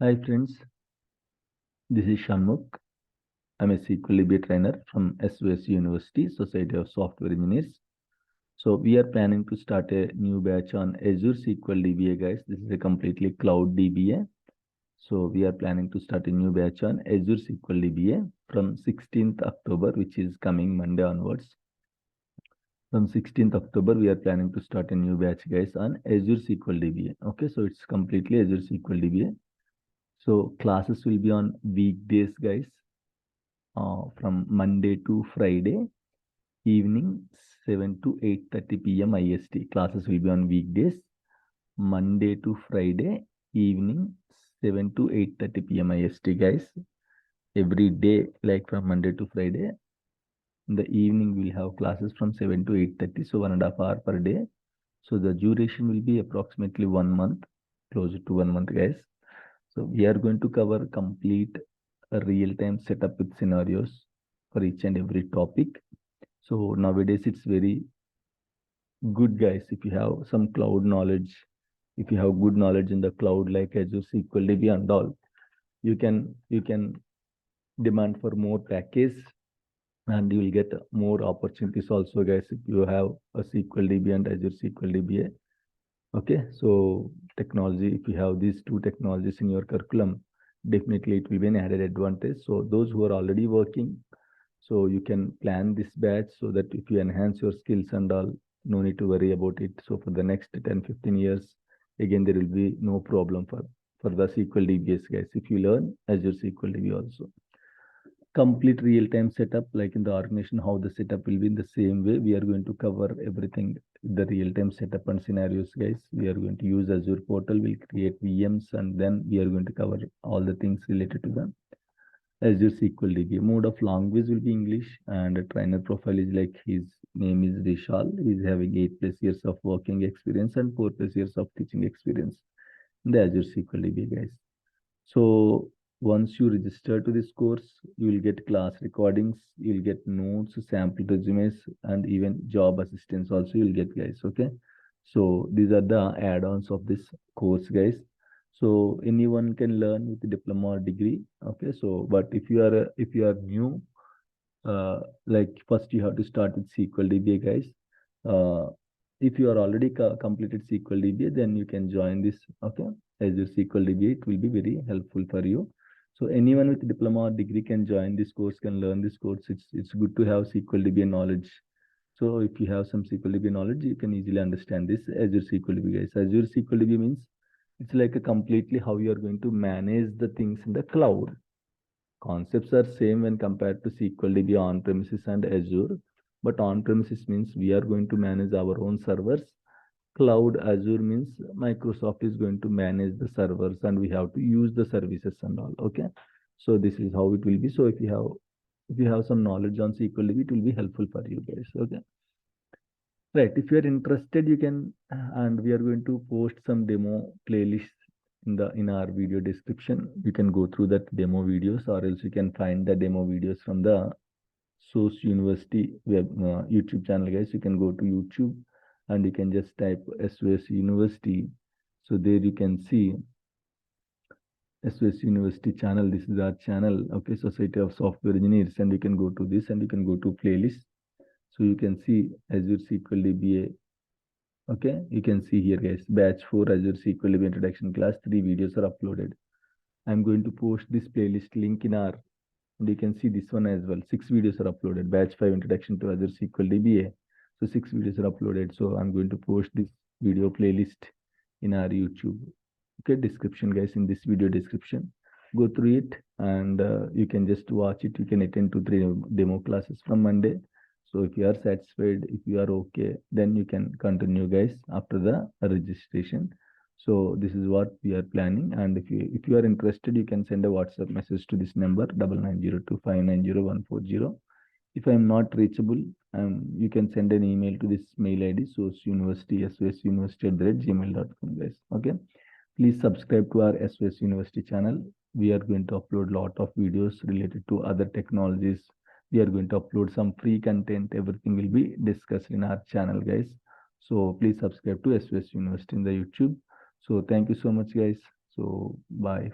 Hi friends, this is Shanmukh. I'm a SQL DBA trainer from SOS University, Society of Software Engineers. So we are planning to start a new batch on Azure SQL DBA, guys. This is a completely cloud DBA. So we are planning to start a new batch on Azure SQL DBA from 16th October, which is coming Monday onwards. From 16th October, we are planning to start a new batch, guys, on Azure SQL DBA. Okay, so it's completely Azure SQL DBA. So classes will be on weekdays, guys. From Monday to Friday evening 7 to 8:30 p.m. IST. Classes will be on weekdays, Monday to Friday evening 7 to 8:30 p.m. IST, guys. Every day, like from Monday to Friday, in the evening we'll have classes from 7 to 8:30, so 1.5 hours per day. So the duration will be approximately 1 month, closer to 1 month, guys. So we are going to cover complete real-time setup with scenarios for each and every topic. So nowadays it's very good, guys, if you have some cloud knowledge, if you have good knowledge in the cloud like Azure SQL DB and all, you can demand for more package and you will get more opportunities also, guys, if you have a SQL DB and Azure SQL DBA. Okay, so technology, if you have these two technologies in your curriculum, definitely it will be an added advantage. So those who are already working, so you can plan this batch so that if you enhance your skills and all, no need to worry about it. So for the next 10-15 years, again, there will be no problem for the SQL DBS, guys, if you learn Azure SQL DB also. Complete real-time setup, like in the organization, how the setup will be in the same way. We are going to cover everything, the real-time setup and scenarios, guys. We are going to use Azure portal, we'll create VMs, and then we are going to cover all the things related to them. Azure SQL DB. Mode of language will be English, and a trainer profile is like his name is Vishal. He's having 8+ years of working experience and 4+ years of teaching experience in the Azure SQL DB, guys. So once you register to this course, you will get class recordings, you'll get notes, sample resumes, and even job assistance also you'll get, guys. Okay. So these are the add-ons of this course, guys. So anyone can learn with a diploma or degree. Okay. So, but if you are new, like first you have to start with SQL DBA, guys. If you are already completed SQL DBA, then you can join this. Okay, Azure SQL DBA. It will be very helpful for you. So anyone with diploma or degree can join this course, can learn this course. It's good to have SQL DBA knowledge. So if you have some SQL DB knowledge, you can easily understand this Azure SQL DB, guys. Azure SQL DB means it's like a completely how you are going to manage the things in the cloud. Concepts are same when compared to SQL DB on-premises and Azure, but on-premises means we are going to manage our own servers. Cloud Azure means Microsoft is going to manage the servers and we have to use the services and all. Okay, so this is how it will be. So if you have some knowledge on SQL DB, it will be helpful for you, guys. Okay, right. If you are interested, you can, and we are going to post some demo playlists in our video description. You can go through that demo videos, or else you can find the demo videos from the SOS University web YouTube channel, guys. You can go to YouTube and you can just type SOS University. So there you can see SOS University channel. This is our channel. Okay, Society of Software Engineers, and you can go to this and you can go to playlist. So you can see Azure SQL DBA. Okay, you can see here, guys, batch 4 Azure SQL DB introduction class. 3 videos are uploaded. I'm going to post this playlist link in our, and you can see this one as well. 6 videos are uploaded. Batch 5 introduction to Azure SQL DBA. So 6 videos are uploaded. So I'm going to post this video playlist in our YouTube. Okay, description, guys, in this video description. Go through it and you can just watch it. You can attend 2-3 demo classes from Monday. So if you are satisfied, if you are okay, then you can continue, guys, after the registration. So this is what we are planning. And if you are interested, you can send a WhatsApp message to this number 9902590140. If I am not reachable, you can send an email to this mail ID, sosuniversity@gmail.com, guys. Okay. Please subscribe to our SOS University channel. We are going to upload a lot of videos related to other technologies. We are going to upload some free content. Everything will be discussed in our channel, guys. So please subscribe to SOS University in the YouTube. So thank you so much, guys. So bye.